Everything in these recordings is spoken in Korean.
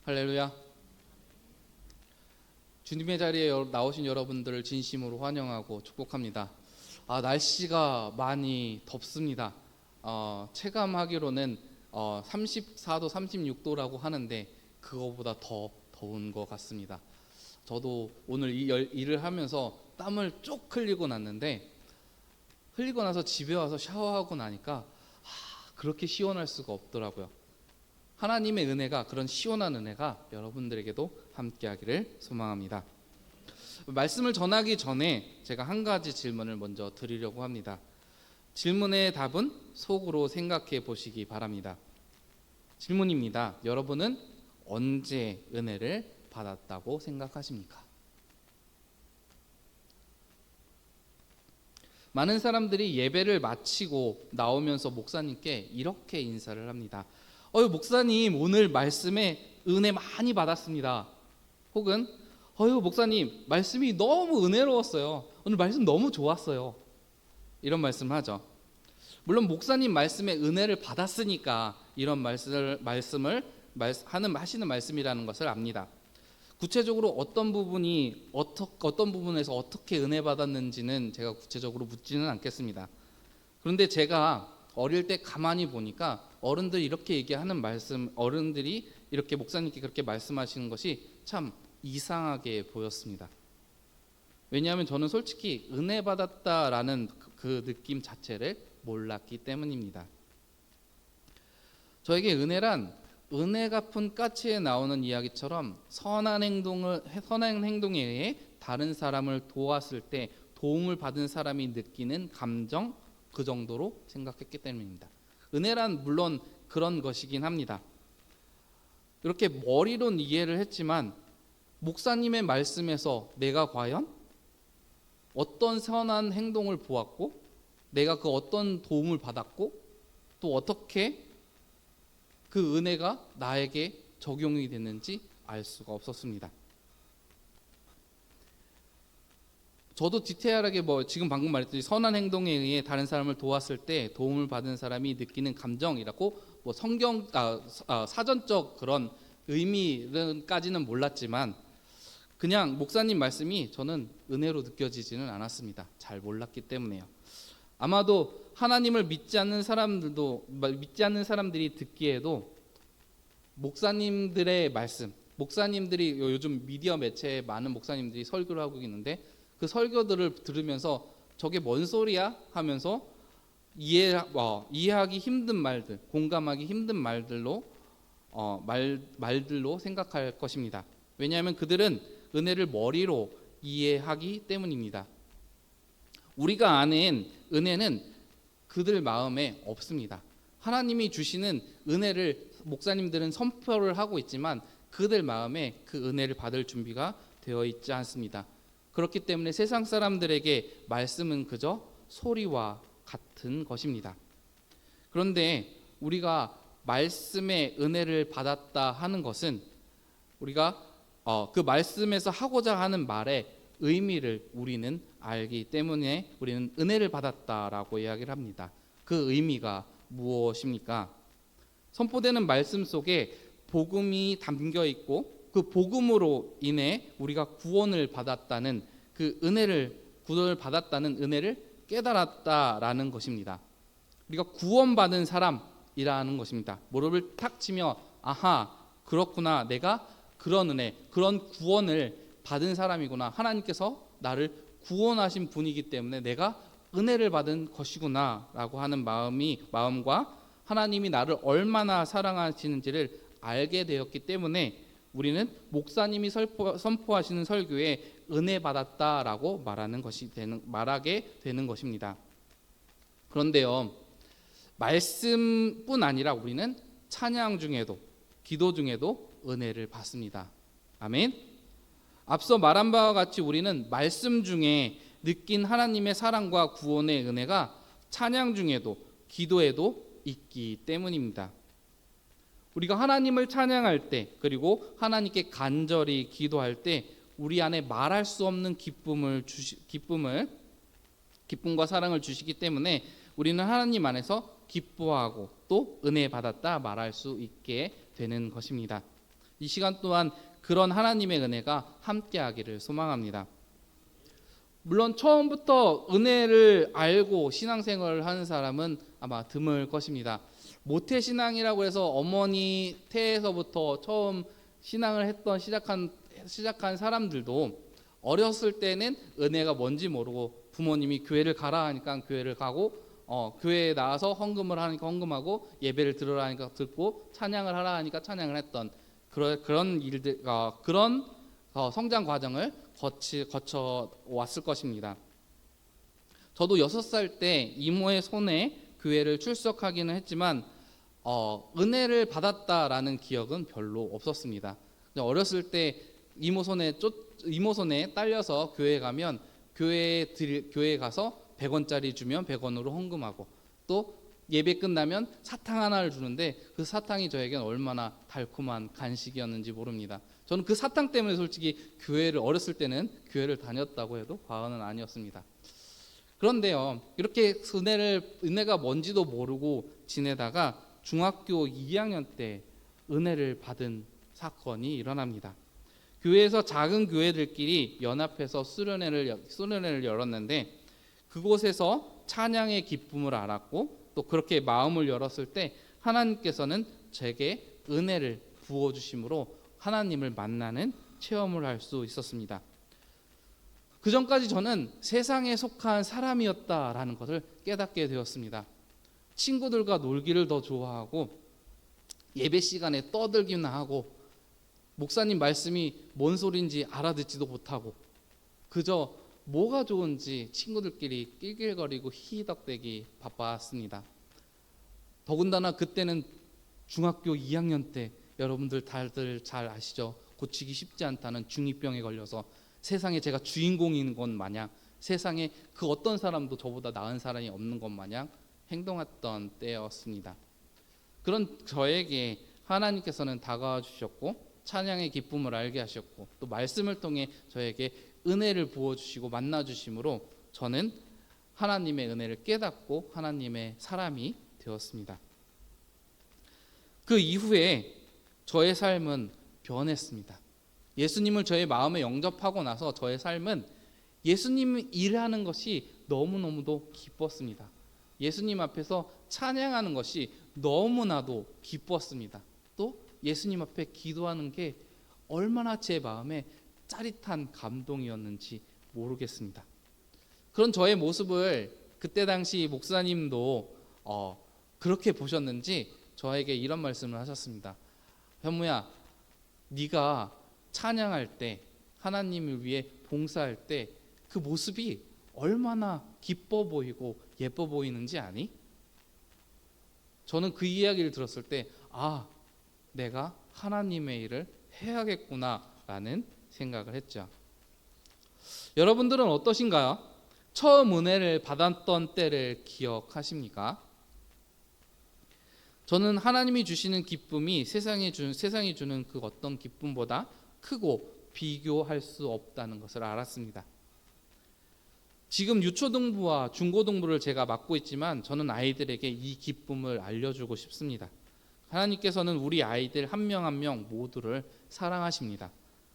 할렐루야. 주님의 자리에 나오신 여러분들을 진심으로 환영하고 축복합니다. 날씨가 많이 덥습니다. 체감하기로는 34도, 36도라고 하는데 그거보다 더 더운 것 같습니다. 저도 오늘 일을 하면서 땀을 쭉 흘리고 났는데, 흘리고 나서 집에 와서 샤워하고 나니까 그렇게 시원할 수가 없더라고요. 하나님의 은혜가, 그런 시원한 은혜가 여러분들에게도 함께하기를 소망합니다. 말씀을 전하기 전에 제가 한 가지 질문을 먼저 드리려고 합니다. 질문의 답은 속으로 생각해 보시기 바랍니다. 질문입니다. 여러분은 언제 은혜를 받았다고 생각하십니까? 많은 사람들이 예배를 마치고 나오면서 목사님께 이렇게 인사를 합니다. 목사님, 오늘 말씀에 은혜 많이 받았습니다. 혹은 목사님, 말씀이 너무 은혜로웠어요. 오늘 말씀 너무 좋았어요. 이런 말씀을 하죠. 물론 목사님 말씀에 은혜를 받았으니까 이런 말씀을 하시는 말씀이라는 것을 압니다. 구체적으로 어떤 부분에서 어떻게 은혜 받았는지는 제가 구체적으로 묻지는 않겠습니다. 그런데 제가 어릴 때 가만히 보니까 어른들이 이렇게 목사님께 그렇게 말씀하시는 것이 참 이상하게 보였습니다. 왜냐하면 저는 솔직히 은혜 받았다라는 그 느낌 자체를 몰랐기 때문입니다. 저에게 은혜란 은혜 갚은 까치에 나오는 이야기처럼 선한 행동에 의해 다른 사람을 도왔을 때 도움을 받은 사람이 느끼는 감정, 그 정도로 생각했기 때문입니다. 은혜란 물론 그런 것이긴 합니다. 이렇게 머리론 이해를 했지만 목사님의 말씀에서 내가 과연 어떤 선한 행동을 보았고, 내가 그 어떤 도움을 받았고, 또 어떻게 그 은혜가 나에게 적용이 됐는지 알 수가 없었습니다. 저도 디테일하게 지금 방금 말했듯이 선한 행동에 의해 다른 사람을 도왔을 때 도움을 받은 사람이 느끼는 감정이라고 사전적 그런 의미까지는 몰랐지만, 그냥 목사님 말씀이 저는 은혜로 느껴지지는 않았습니다. 잘 몰랐기 때문에요. 아마도 하나님을 믿지 않는 사람들이 듣기에도 목사님들의 말씀, 목사님들이 요즘 미디어 매체에 많은 목사님들이 설교를 하고 있는데, 그 설교들을 들으면서 저게 뭔 소리야 하면서 이해하기 힘든 말들, 공감하기 힘든 말들로 생각할 것입니다. 왜냐하면 그들은 은혜를 머리로 이해하기 때문입니다. 우리가 아는 은혜는 그들 마음에 없습니다. 하나님이 주시는 은혜를 목사님들은 선포를 하고 있지만 그들 마음에 그 은혜를 받을 준비가 되어 있지 않습니다. 그렇기 때문에 세상 사람들에게 말씀은 그저 소리와 같은 것입니다. 그런데 우리가 말씀의 은혜를 받았다 하는 것은 우리가 그 말씀에서 하고자 하는 말의 의미를 우리는 알기 때문에 우리는 은혜를 받았다라고 이야기를 합니다. 그 의미가 무엇입니까? 선포되는 말씀 속에 복음이 담겨 있고, 그 복음으로 인해 우리가 구원을 받았다는 은혜를 깨달았다라는 것입니다. 우리가 구원받은 사람이라는 것입니다. 무릎을 탁 치며 아하, 그렇구나, 내가 그런 은혜, 그런 구원을 받은 사람이구나, 하나님께서 나를 구원하신 분이기 때문에 내가 은혜를 받은 것이구나 라고 하는 마음과 하나님이 나를 얼마나 사랑하시는지를 알게 되었기 때문에 우리는 목사님이 선포하시는 설교에 은혜 받았다라고 말하게 되는 것입니다. 그런데요, 말씀뿐 아니라 우리는 찬양 중에도, 기도 중에도 은혜를 받습니다. 아멘. 앞서 말한 바와 같이 우리는 말씀 중에 느낀 하나님의 사랑과 구원의 은혜가 찬양 중에도, 기도에도 있기 때문입니다. 우리가 하나님을 찬양할 때, 그리고 하나님께 간절히 기도할 때 우리 안에 말할 수 없는 기쁨과 사랑을 주시기 때문에 우리는 하나님 안에서 기뻐하고 또 은혜 받았다 말할 수 있게 되는 것입니다. 이 시간 또한 그런 하나님의 은혜가 함께하기를 소망합니다. 물론 처음부터 은혜를 알고 신앙생활을 하는 사람은 아마 드물 것입니다. 모태신앙이라고 해서 어머니 태에서부터 처음 신앙을 시작한 사람들도 어렸을 때는 은혜가 뭔지 모르고 부모님이 교회를 가라 하니까 교회를 가고 교회에 나와서 헌금을 하니까 헌금하고 예배를 들으라 하니까 듣고 찬양을 하라 하니까 찬양을 했던 그런 일들, 그런 성장 과정을 거쳐 왔을 것입니다. 저도 6살 때 이모의 손에 교회를 출석하기는 했지만 은혜를 받았다라는 기억은 별로 없었습니다. 어렸을 때 이모 손에 딸려서 교회에 가면 교회에 가서 100원짜리 주면 100원으로 헌금하고 또 예배 끝나면 사탕 하나를 주는데 그 사탕이 저에겐 얼마나 달콤한 간식이었는지 모릅니다. 저는 그 사탕 때문에 솔직히 어렸을 때는 교회를 다녔다고 해도 과언은 아니었습니다. 그런데요, 이렇게 은혜가 뭔지도 모르고 지내다가 중학교 2학년 때 은혜를 받은 사건이 일어납니다. 교회에서 작은 교회들끼리 연합해서 수련회를 열었는데 그곳에서 찬양의 기쁨을 알았고 또 그렇게 마음을 열었을 때 하나님께서는 제게 은혜를 부어주심으로 하나님을 만나는 체험을 할 수 있었습니다. 그 전까지 저는 세상에 속한 사람이었다라는 것을 깨닫게 되었습니다. 친구들과 놀기를 더 좋아하고 예배 시간에 떠들기나 하고 목사님 말씀이 뭔 소리인지 알아듣지도 못하고 그저 뭐가 좋은지 친구들끼리 낄낄거리고 히덕대기 바빴습니다. 더군다나 그때는 중학교 2학년 때 여러분들 다들 잘 아시죠? 고치기 쉽지 않다는 중2병에 걸려서 세상에 제가 주인공인 것 마냥 세상에 그 어떤 사람도 저보다 나은 사람이 없는 것 마냥 행동했던 때였습니다. 그런 저에게 하나님께서는 다가와 주셨고 찬양의 기쁨을 알게 하셨고 또 말씀을 통해 저에게 은혜를 부어주시고 만나주심으로 저는 하나님의 은혜를 깨닫고 하나님의 사람이 되었습니다. 그 이후에 저의 삶은 변했습니다. 예수님을 저의 마음에 영접하고 나서 저의 삶은 예수님 일하는 것이 너무너무도 기뻤습니다. 예수님 앞에서 찬양하는 것이 너무나도 기뻤습니다. 또 예수님 앞에 기도하는 게 얼마나 제 마음에 짜릿한 감동이었는지 모르겠습니다. 그런 저의 모습을 그때 당시 목사님도 그렇게 보셨는지 저에게 이런 말씀을 하셨습니다. 현무야, 네가 찬양할 때 하나님을 위해 봉사할 때 그 모습이 얼마나 기뻐 보이고 예뻐 보이는지 아니? 저는 그 이야기를 들었을 때 내가 하나님의 일을 해야겠구나라는 생각을 했죠. 여러분들은 어떠신가요? 처음 은혜를 받았던 때를 기억하십니까? 저는 하나님이 주시는 기쁨이 세상이 주는 그 어떤 기쁨보다 크고 비교할 수 없다는 것을 알았습니다. 지금 유초등부와 중고등부를 제가 맡고 있지만 저는 아이들에게 이 기쁨을 알려주고 싶습니다. 하나님께서는 우리 아이들 한 명 한 명 모두를 사랑하십니다.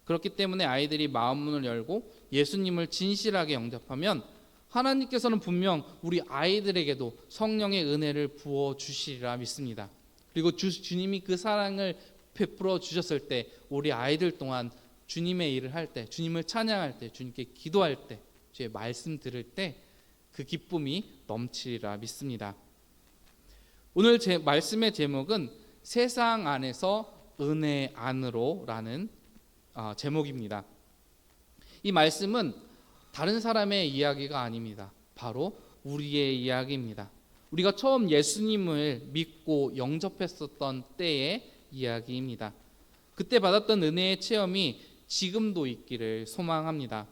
그렇기 때문에 아이들이 마음문을 열고 예수님을 진실하게 영접하면 하나님께서는 분명 우리 아이들에게도 성령의 은혜를 부어주시리라 믿습니다. 그리고 주님이 그 사랑을 베풀어 주셨을 때 우리 아이들 동안 주님의 일을 할 때, 주님을 찬양할 때, 주님께 기도할 때, 주의 말씀 들을 때 그 기쁨이 넘치리라 믿습니다. 오늘 제 말씀의 제목은 세상 안에서 은혜 안으로라는 제목입니다. 이 말씀은 다른 사람의 이야기가 아닙니다. 바로 우리의 이야기입니다. 우리가 처음 예수님을 믿고 영접했었던 때의 이야기입니다. 그때 받았던 은혜의 체험이 지금도 있기를 소망합니다.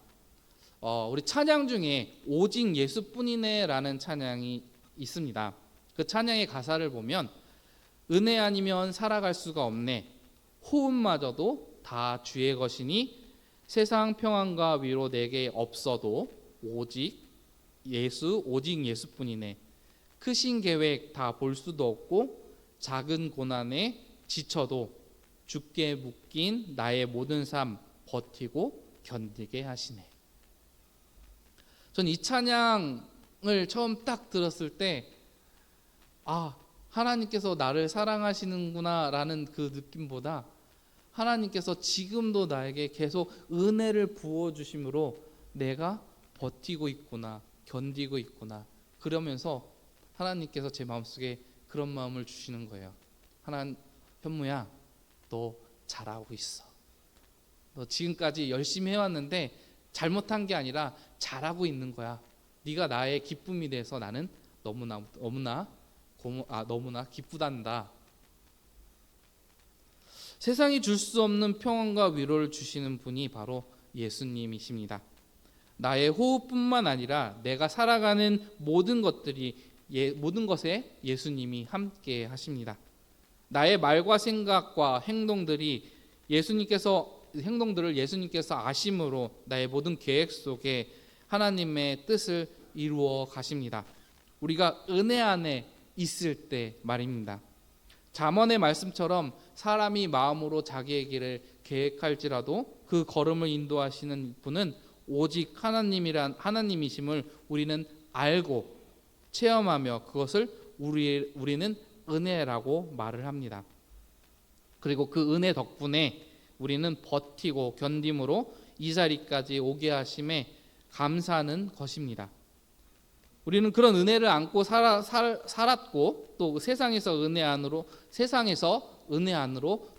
우리 찬양 중에 오직 예수뿐이네라는 찬양이 있습니다. 그 찬양의 가사를 보면 은혜 아니면 살아갈 수가 없네. 호흡마저도 다 주의 것이니 세상 평안과 위로 내게 없어도 오직 예수뿐이네. 크신 계획 다 볼 수도 없고 작은 고난에 지쳐도 주께 묶인 나의 모든 삶 버티고 견디게 하시네. 전 이 찬양을 처음 딱 들었을 때 하나님께서 나를 사랑하시는구나 라는 그 느낌보다 하나님께서 지금도 나에게 계속 은혜를 부어주심으로 내가 버티고 있구나, 견디고 있구나, 그러면서 하나님께서 제 마음속에 그런 마음을 주시는 거예요. 현무야, 너 잘하고 있어. 너 지금까지 열심히 해왔는데 잘못한 게 아니라 잘하고 있는 거야. 네가 나의 기쁨이 돼서 나는 너무나 기쁘단다. 세상이 줄 수 없는 평안과 위로를 주시는 분이 바로 예수님이십니다. 나의 호흡뿐만 아니라 내가 살아가는 모든 것에 예수님이 함께 하십니다. 나의 말과 생각과 행동들을 예수님께서 아심으로 나의 모든 계획 속에 하나님의 뜻을 이루어 가십니다. 우리가 은혜 안에 있을 때 말입니다. 잠언의 말씀처럼 사람이 마음으로 자기의 길을 계획할지라도 그 걸음을 인도하시는 분은 오직 하나님이심을 우리는 알고 체험하며 그것을 우리는 은혜라고 말을 합니다. 그리고 그 은혜 덕분에 우리는 버티고 견딤으로 이 자리까지 오게 하심에 감사하는 것입니다. 우리는 그런 은혜를 안고 살았고 또 세상에서 은혜 안으로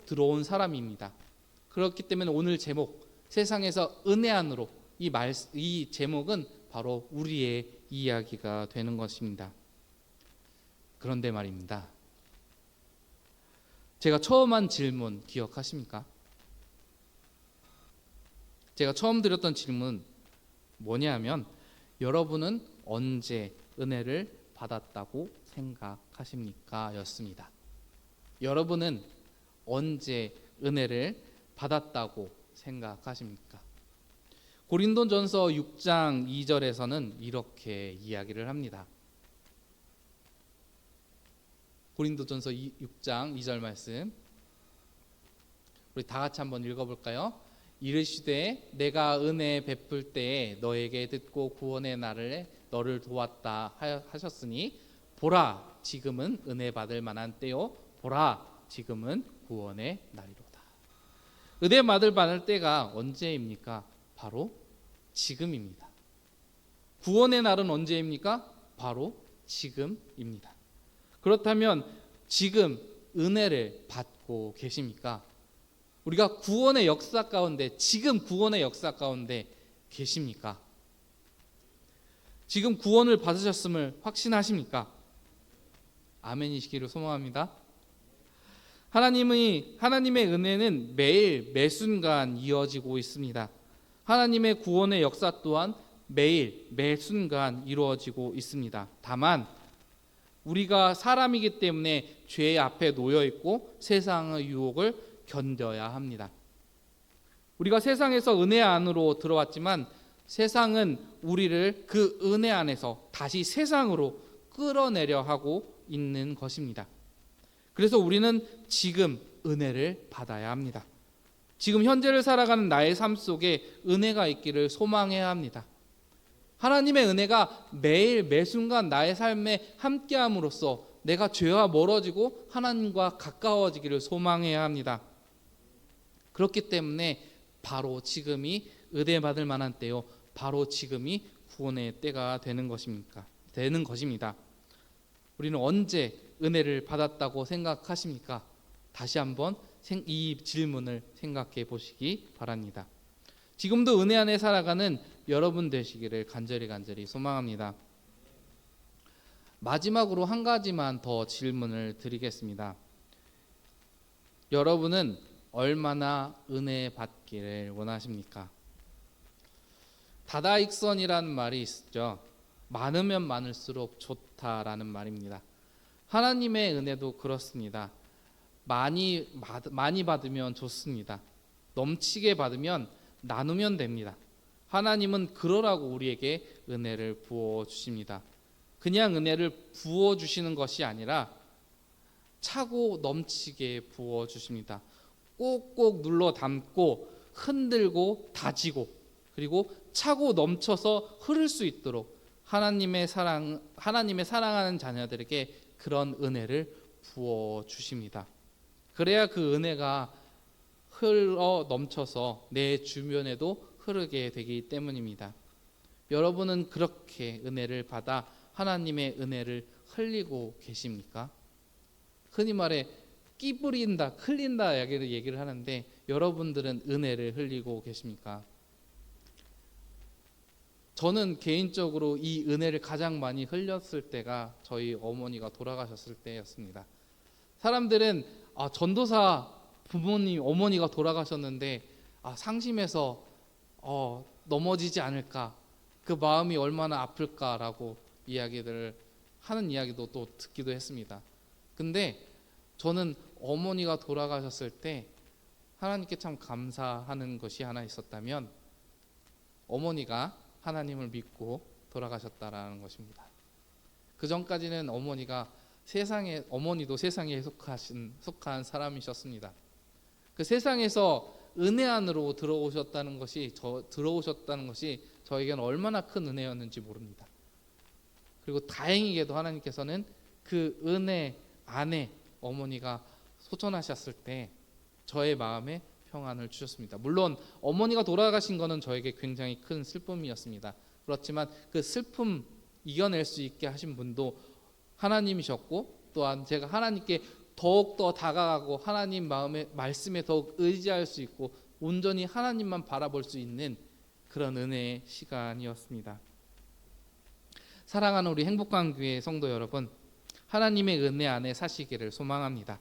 들어온 사람입니다. 그렇기 때문에 오늘 제목 세상에서 은혜 안으로 이 제목은 바로 우리의 이야기가 되는 것입니다. 그런데 말입니다. 제가 처음 한 질문 기억하십니까? 제가 처음 드렸던 질문 뭐냐면 여러분은 언제 은혜를 받았다고 생각하십니까? 였습니다. 여러분은 언제 은혜를 받았다고 생각하십니까? 고린도전서 6장 2절에서는 이렇게 이야기를 합니다. 고린도전서 6장 2절 말씀 우리 다 같이 한번 읽어볼까요? 이르시되 내가 은혜 베풀 때에 너에게 듣고 구원의 날에 너를 도왔다 하셨으니 보라 지금은 은혜 받을 만한 때요 보라 지금은 구원의 날이로다. 은혜 받을 때가 언제입니까? 바로 지금입니다. 구원의 날은 언제입니까? 바로 지금입니다. 그렇다면 지금 은혜를 받고 계십니까? 우리가 구원의 역사 가운데 지금 구원의 역사 가운데 계십니까? 지금 구원을 받으셨음을 확신하십니까? 아멘이시기를 소망합니다. 하나님의 은혜는 매일 매순간 이어지고 있습니다. 하나님의 구원의 역사 또한 매일 매순간 이루어지고 있습니다. 다만 우리가 사람이기 때문에 죄 앞에 놓여 있고 세상의 유혹을 견뎌야 합니다. 우리가 세상에서 은혜 안으로 들어왔지만 세상은 우리를 그 은혜 안에서 다시 세상으로 끌어내려 하고 있는 것입니다. 그래서 우리는 지금 은혜를 받아야 합니다. 지금 현재를 살아가는 나의 삶 속에 은혜가 있기를 소망해야 합니다. 하나님의 은혜가 매일 매순간 나의 삶에 함께함으로써 내가 죄와 멀어지고 하나님과 가까워지기를 소망해야 합니다. 그렇기 때문에 바로 지금이 은혜 받을 만한 때요, 바로 지금이 구원의 때가 되는 것입니다. 우리는 언제 은혜를 받았다고 생각하십니까? 다시 한번 이 질문을 생각해 보시기 바랍니다. 지금도 은혜 안에 살아가는 여러분 되시기를 간절히 소망합니다. 마지막으로 한 가지만 더 질문을 드리겠습니다. 여러분은 얼마나 은혜 받기를 원하십니까? 다다익선이라는 말이 있죠. 많으면 많을수록 좋다라는 말입니다. 하나님의 은혜도 그렇습니다. 많이 받으면 좋습니다. 넘치게 받으면 나누면 됩니다. 하나님은 그러라고 우리에게 은혜를 부어주십니다. 그냥 은혜를 부어주시는 것이 아니라 차고 넘치게 부어주십니다. 꼭꼭 눌러 담고 흔들고 다지고 그리고 차고 넘쳐서 흐를 수 있도록 하나님의 사랑하는 자녀들에게 그런 은혜를 부어 주십니다. 그래야 그 은혜가 흘러 넘쳐서 내 주변에도 흐르게 되기 때문입니다. 여러분은 그렇게 은혜를 받아 하나님의 은혜를 흘리고 계십니까? 흔히 말해 끼 뿌린다, 흘린다 얘기를 하는데 여러분들은 은혜를 흘리고 계십니까? 저는 개인적으로 이 은혜를 가장 많이 흘렸을 때가 저희 어머니가 돌아가셨을 때였습니다. 사람들은 전도사 부모님, 어머니가 돌아가셨는데 상심해서 넘어지지 않을까, 그 마음이 얼마나 아플까라고 이야기들을 하는 이야기도 또 듣기도 했습니다. 근데 저는 어머니가 돌아가셨을 때 하나님께 참 감사하는 것이 하나 있었다면 어머니가 하나님을 믿고 돌아가셨다라는 것입니다. 그 전까지는 어머니도 세상에 속한 사람이셨습니다. 그 세상에서 은혜 안으로 들어오셨다는 것이 저에게는 얼마나 큰 은혜였는지 모릅니다. 그리고 다행히게도 하나님께서는 그 은혜 안에 어머니가 소천하셨을 때 저의 마음에 평안을 주셨습니다. 물론 어머니가 돌아가신 것은 저에게 굉장히 큰 슬픔이었습니다. 그렇지만 그 슬픔 이겨낼 수 있게 하신 분도 하나님이셨고, 또한 제가 하나님께 더욱더 다가가고 하나님 말씀에 더욱 의지할 수 있고 온전히 하나님만 바라볼 수 있는 그런 은혜의 시간이었습니다. 사랑하는 우리 행복한 교회 성도 여러분, 하나님의 은혜 안에 사시기를 소망합니다.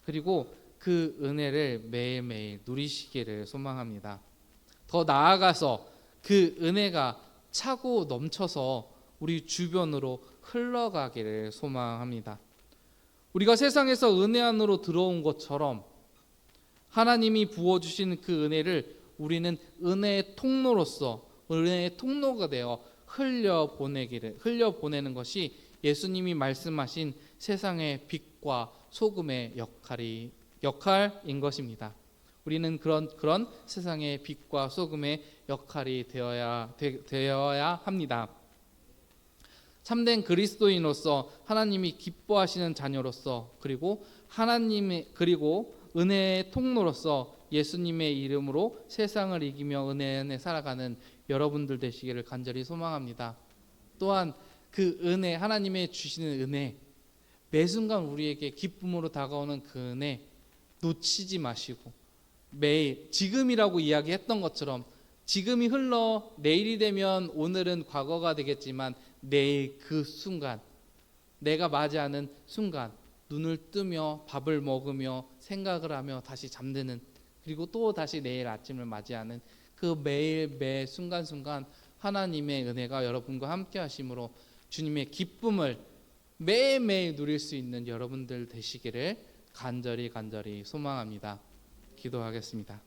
그리고 그 은혜를 매일매일 누리시기를 소망합니다. 더 나아가서 그 은혜가 차고 넘쳐서 우리 주변으로 흘러가기를 소망합니다. 우리가 세상에서 은혜 안으로 들어온 것처럼 하나님이 부어주신 그 은혜를 우리는 은혜의 통로로서, 은혜의 통로가 되어 흘려보내는 것이 예수님이 말씀하신 세상의 빛과 소금의 역할인 것입니다. 우리는 그런 세상의 빛과 소금의 역할이 되어야 합니다. 참된 그리스도인으로서, 하나님이 기뻐하시는 자녀로서, 그리고 은혜의 통로로서 예수님의 이름으로 세상을 이기며 은혜 안에 살아가는 여러분들 되시기를 간절히 소망합니다. 또한 그 은혜, 하나님의 주시는 은혜, 매 순간 우리에게 기쁨으로 다가오는 그 은혜 놓치지 마시고 매일 지금이라고 이야기했던 것처럼 지금이 흘러 내일이 되면 오늘은 과거가 되겠지만 내일 그 순간, 내가 맞이하는 순간 눈을 뜨며 밥을 먹으며 생각을 하며 다시 잠드는, 그리고 또 다시 내일 아침을 맞이하는 그 매 순간순간 하나님의 은혜가 여러분과 함께 하심으로 주님의 기쁨을 매일매일 누릴 수 있는 여러분들 되시기를 간절히 소망합니다. 기도하겠습니다.